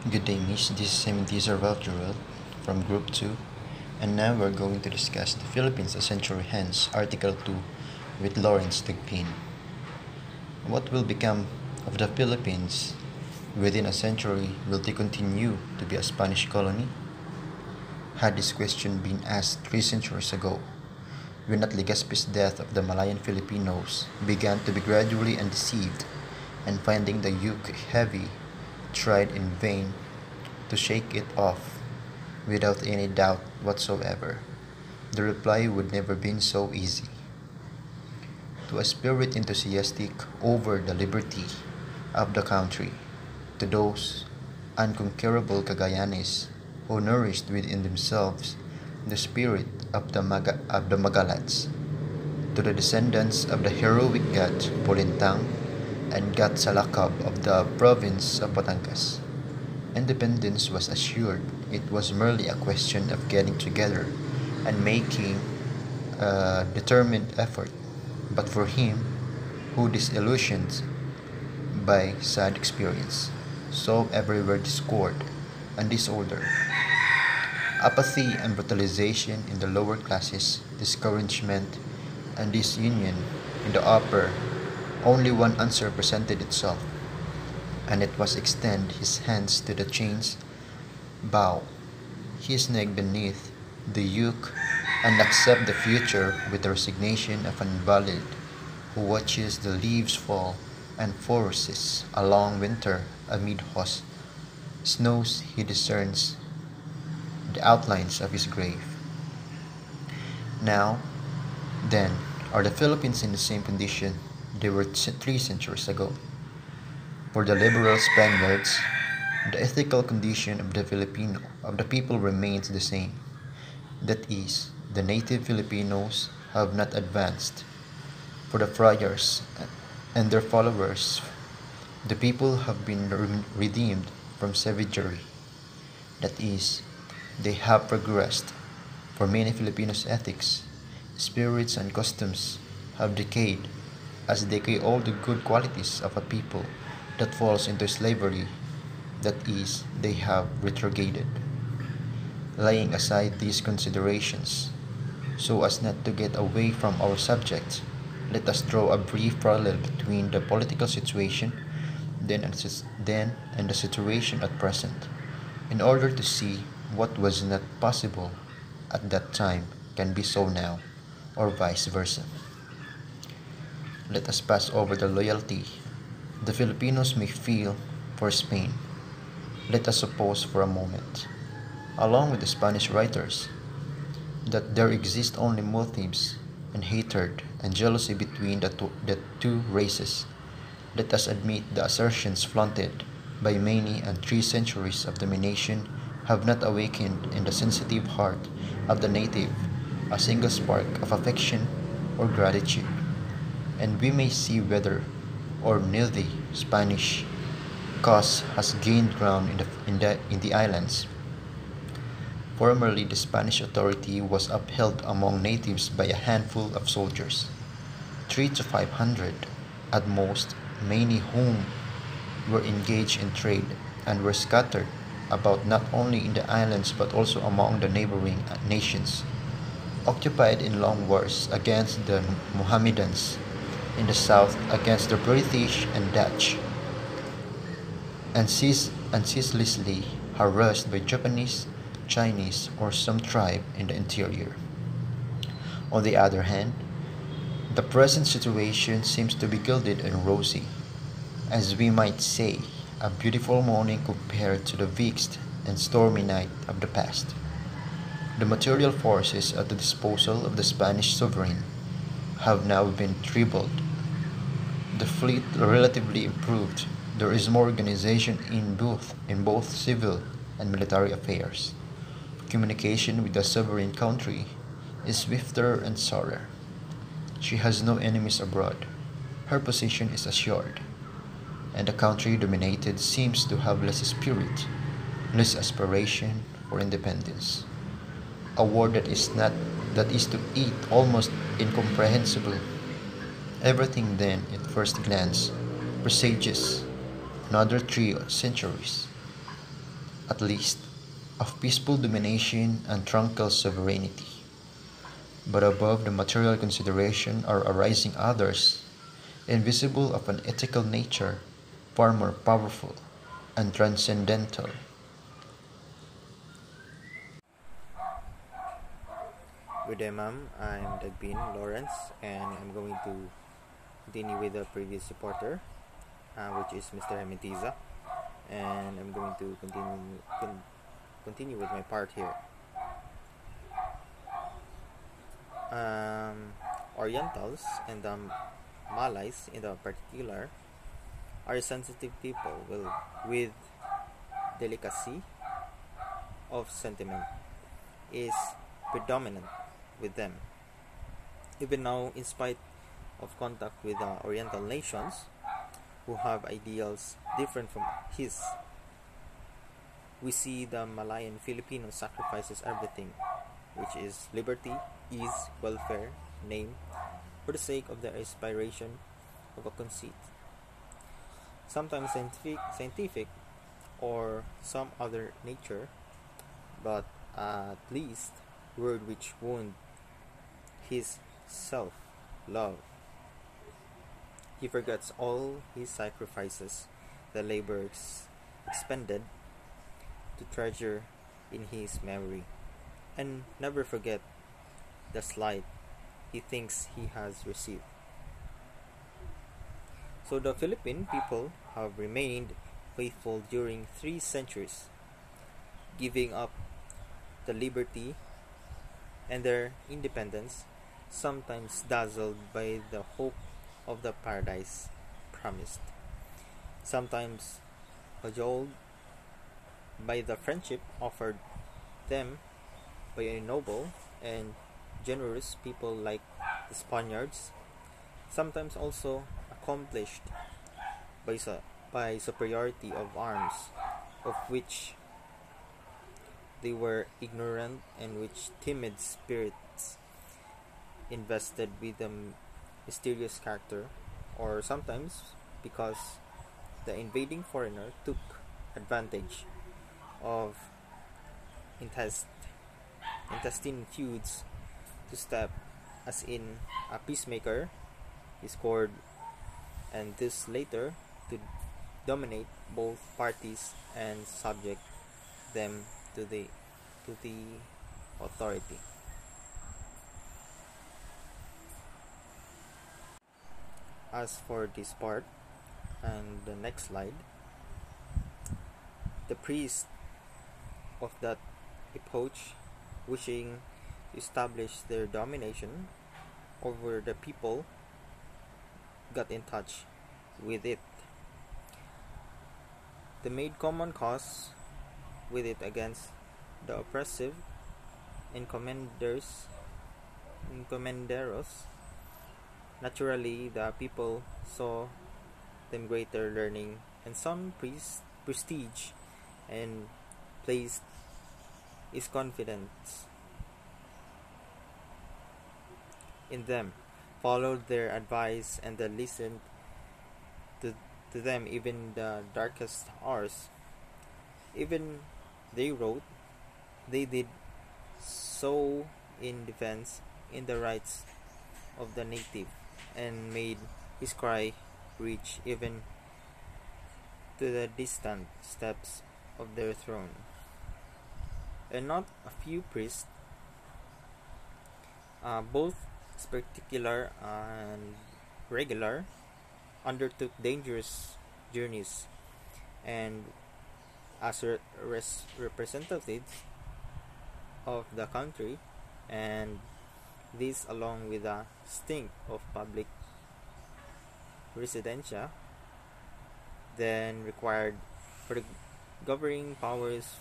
Good day, Miss. This is Simon from Group 2, and now we're going to discuss the Philippines a century hence, Article 2, with Lawrence Degpin. What will become of the Philippines within a century? Will they continue to be a Spanish colony? Had this question been asked 3 centuries ago, when at Legazpi's death of the Malayan Filipinos began to be gradually undeceived, and finding the yoke heavy, tried in vain to shake it off without any doubt whatsoever, the reply would never been so easy. To a spirit enthusiastic over the liberty of the country, to those unconquerable Cagayanes who nourished within themselves the spirit of the Magalats, to the descendants of the heroic god Polintang and God Salakab of the province of Batangas, independence was assured. It was merely a question of getting together and making a determined effort. But for him, who disillusioned by sad experience, saw everywhere discord and disorder, apathy and brutalization in the lower classes, discouragement and disunion in the upper, only one answer presented itself, and it was extend his hands to the chains, bow his neck beneath the yoke, and accept the future with the resignation of an invalid who watches the leaves fall and forces a long winter amid host snows. He discerns the outlines of his grave. Now, then, are the Philippines in the same condition they were 3 centuries ago? For the liberal Spaniards, the ethical condition of the people remains the same. That is, the native Filipinos have not advanced. For the friars and their followers, the people have been redeemed from savagery. That is, they have progressed. For many Filipinos' ethics, spirits, and customs have decayed, as decay all the good qualities of a people that falls into slavery. That is, they have retrograded. Laying aside these considerations, so as not to get away from our subject, let us draw a brief parallel between the political situation then and the situation at present, in order to see what was not possible at that time can be so now, or vice versa. Let us pass over the loyalty the Filipinos may feel for Spain. Let us suppose for a moment, along with the Spanish writers, that there exist only motives and hatred and jealousy between the two races. Let us admit the assertions flaunted by many and 3 centuries of domination have not awakened in the sensitive heart of the native a single spark of affection or gratitude, and we may see whether or neither Spanish cause has gained ground in the islands. Formerly, the Spanish authority was upheld among natives by a handful of soldiers, 3 to 500 at most, many whom were engaged in trade and were scattered about not only in the islands but also among the neighboring nations, occupied in long wars against the Mohammedans in the south, against the British and Dutch, and ceaselessly harassed by Japanese, Chinese, or some tribe in the interior. On the other hand, the present situation seems to be gilded and rosy, as we might say, a beautiful morning compared to the vexed and stormy night of the past. The material forces at the disposal of the Spanish sovereign have now been tripled. The fleet relatively improved. There is more organization in both civil and military affairs. Communication with the sovereign country is swifter and surer. She has no enemies abroad. Her position is assured, and the country dominated seems to have less spirit, less aspiration for independence. A word that is to it almost incomprehensible. Everything then, at first glance, presages another 3 centuries. at least, of peaceful domination and tranquil sovereignty. But above the material consideration are arising others, invisible of an ethical nature, far more powerful and transcendental. Good day, ma'am. I'm Dagbin Lawrence, and I'm going to continue with the previous reporter, which is Mr. Hemitiza, and I'm going to continue with my part here. Um, Orientals and the Malays, in the particular, are sensitive people with delicacy of sentiment is predominant with them. Even now, in spite of contact with the Oriental nations who have ideals different from his, we see the Malayan Filipino sacrifices everything, which is liberty, ease, welfare, name, for the sake of the aspiration of a conceit, sometimes scientific or some other nature, but at least word which wound his self-love. He forgets all his sacrifices, the labor expended to treasure in his memory, and never forget the slight he thinks he has received. So the Philippine people have remained faithful during 3 centuries, giving up the liberty and their independence, sometimes dazzled by the hope of the paradise promised, sometimes cajoled by the friendship offered them by a noble and generous people like the Spaniards, sometimes also accomplished by superiority of arms, of which they were ignorant, and which timid spirits invested with a mysterious character, or sometimes because the invading foreigner took advantage of intestine feuds to step as in a peacemaker, he scored, and this later to dominate both parties and subject them to the authority. As for this part and the next slide, the priest of that epoch, wishing to establish their domination over the people, got in touch with it. They made common cause with it against the oppressive encomenderos. Naturally, the people saw them greater learning and some prestige, and placed his confidence in them, followed their advice, and then listened to them even the darkest hours. Even they wrote, they did so in defense in the rights of the native, and made his cry reach even to the distant steps of their throne. And not a few priests, both particular and regular, undertook dangerous journeys, and as representatives of the country, and this along with the stink of public residentia, then required for the governing powers,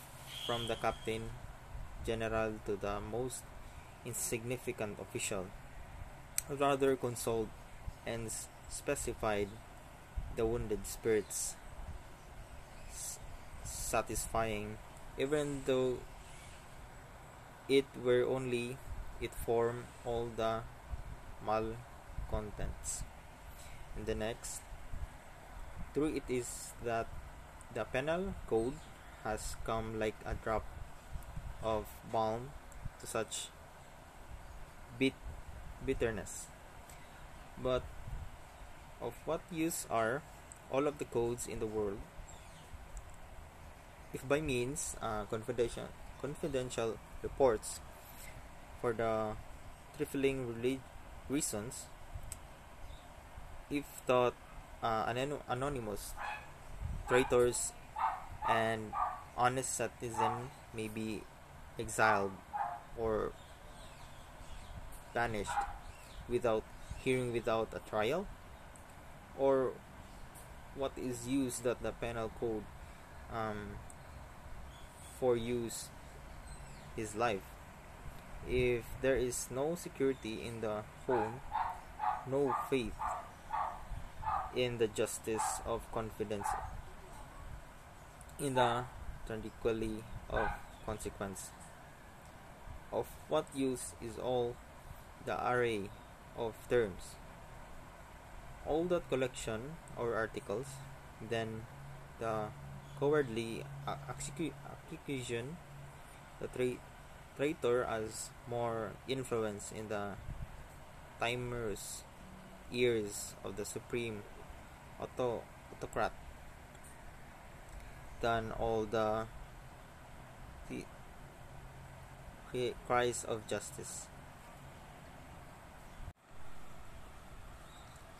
from the captain general to the most insignificant official, rather consoled and specified the wounded spirits, satisfying, even though it were only it formed all the malcontents. And the next, true it is that the penal code has come like a drop of balm to such bit bitterness. But of what use are all of the codes in the world if by means confidential reports for the trifling reasons if thought anonymous traitors and honest citizen may be exiled or banished without hearing without a trial, or what is used that the penal code for use his life. If there is no security in the home, no faith in the justice of confidence, in the tranquility of consequence, of what use is all the array of terms, all that collection or articles, then the cowardly accusation, the traitor has more influence in the timorous ears of the supreme autocrat than all the cries of justice.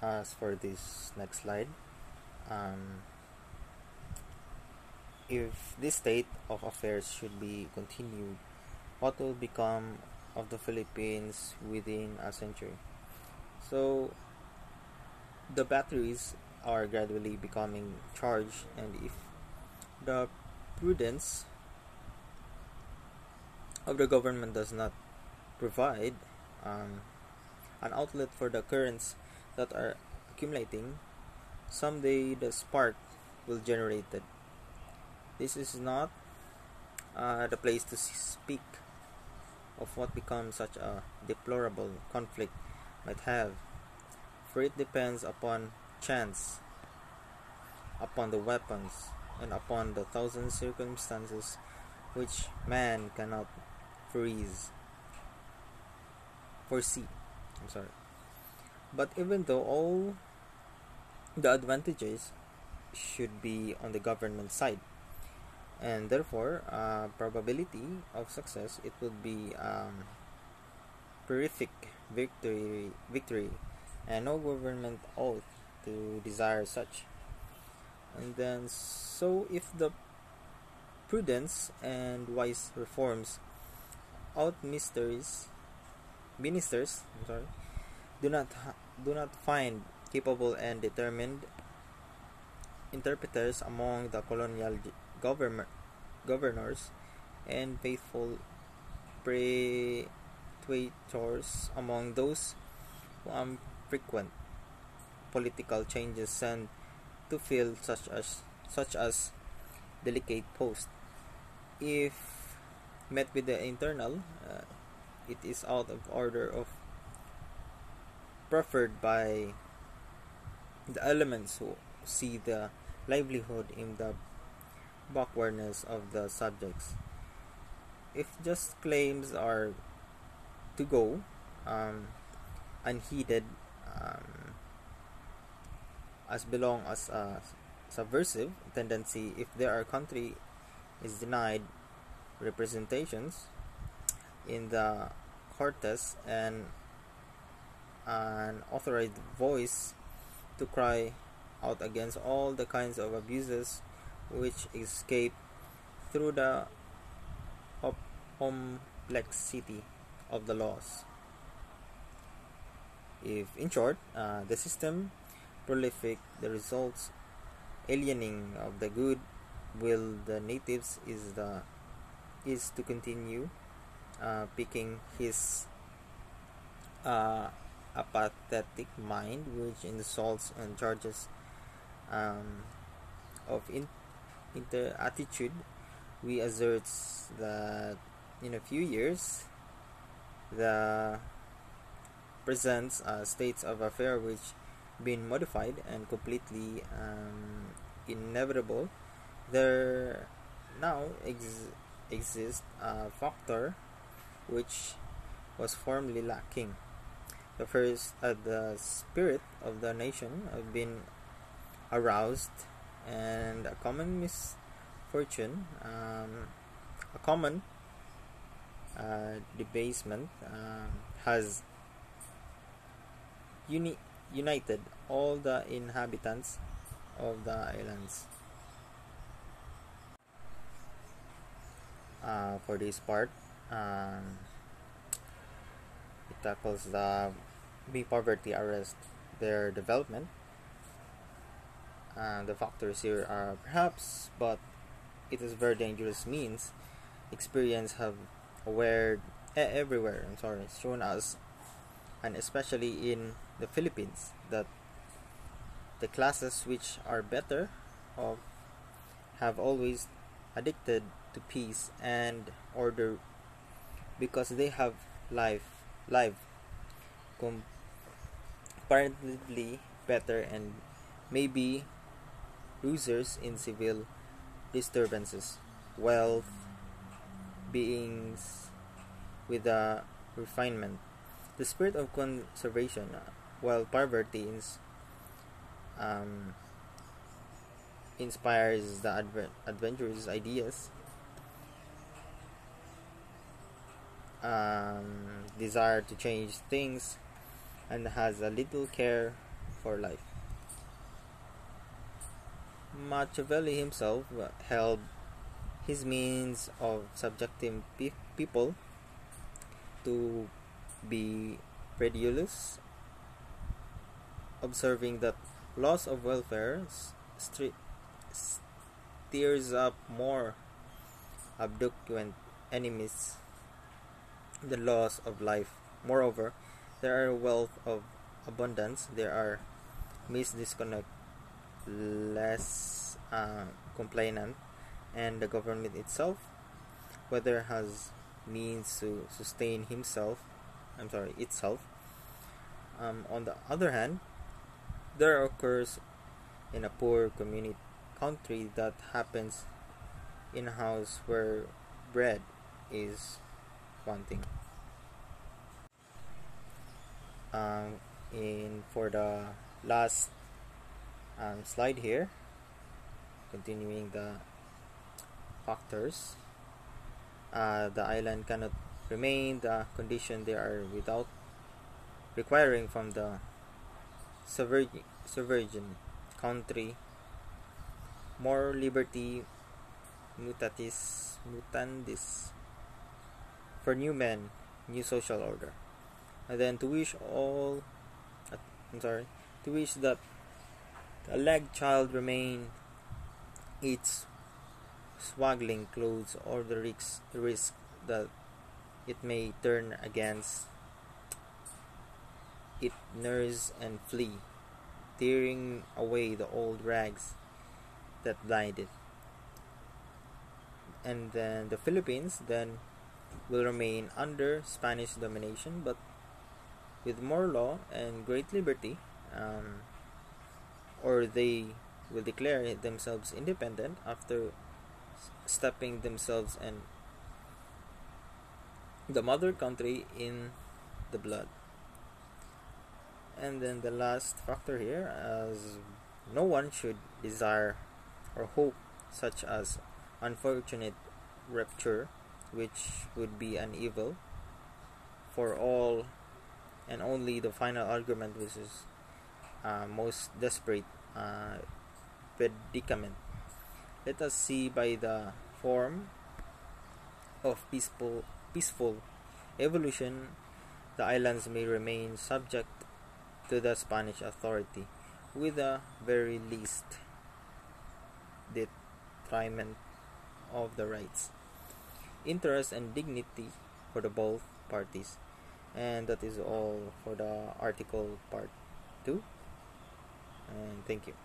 As for this next slide, if this state of affairs should be continued, what will become of the Philippines within a century? So, the batteries are gradually becoming charged, and if the prudence of the government does not provide an outlet for the currents that are accumulating, someday the spark will generate it. This is not the place to speak of what becomes such a deplorable conflict might have, for it depends upon chance, upon the weapons, and upon the thousand circumstances which man cannot foresee. But even though all the advantages should be on the government side, and therefore probability of success, it would be terrific victory, and no government ought to desire such. And then, so if the prudence and wise reforms out ministers do not find capable and determined interpreters among the colonial governors and faithful praetors among those who frequent political changes sent to fill such as delicate post. If met with the internal, it is out of order of preferred by the elements who see the livelihood in the backwardness of the subjects. If just claims are to go unheeded as belong as a subversive tendency, if their country is denied representations in the Cortes and an authorized voice to cry out against all the kinds of abuses which escape through the complexity of the laws. If, in short, the system prolific, the results aliening of the good will the natives is to continue picking his apathetic mind, which insults and charges of attitude. We assert that in a few years the present states of affair which been modified and completely inevitable, there now exists a factor which was formerly lacking. The spirit of the nation have been aroused, and a common misfortune, a common debasement has united all the inhabitants of the islands. For this part, it tackles the poverty arrest their development. The factors here are perhaps, but it is very dangerous means experience have everywhere. Shown us, and especially in the Philippines, that the classes which are better off have always addicted to peace and order because they have life comparatively better and maybe losers in civil disturbances, wealth, beings with a refinement. The spirit of conservation, while poverty inspires the adventurous ideas, desire to change things, and has a little care for life. Machiavelli himself held his means of subjecting people to be credulous, observing that loss of welfare stirs up more abducent enemies the loss of life. Moreover, there are wealth of abundance, there are disconnect, less complainant, and the government itself, whether has means to sustain itself. On the other hand, there occurs in a poor country that happens in a house where bread is wanting. For the last slide here, continuing the factors, the island cannot remain the condition they are without requiring from the sovereign country more liberty mutandis for new men, new social order, and then to wish that a lag child remain its swaggling clothes, or the risk that it may turn against it, nurse and flee, tearing away the old rags that blinded. And then the Philippines then will remain under Spanish domination, but with more law and great liberty, or they will declare themselves independent after stepping themselves and the mother country in the blood. And then the last factor here, as no one should desire or hope such as unfortunate rupture, which would be an evil for all, and only the final argument, which is most desperate predicament. Let us see by the form of peaceful evolution, the islands may remain subject to the Spanish authority with the very least detriment of the rights, interest, and dignity for the both parties. And that is all for the article part 2, and thank you.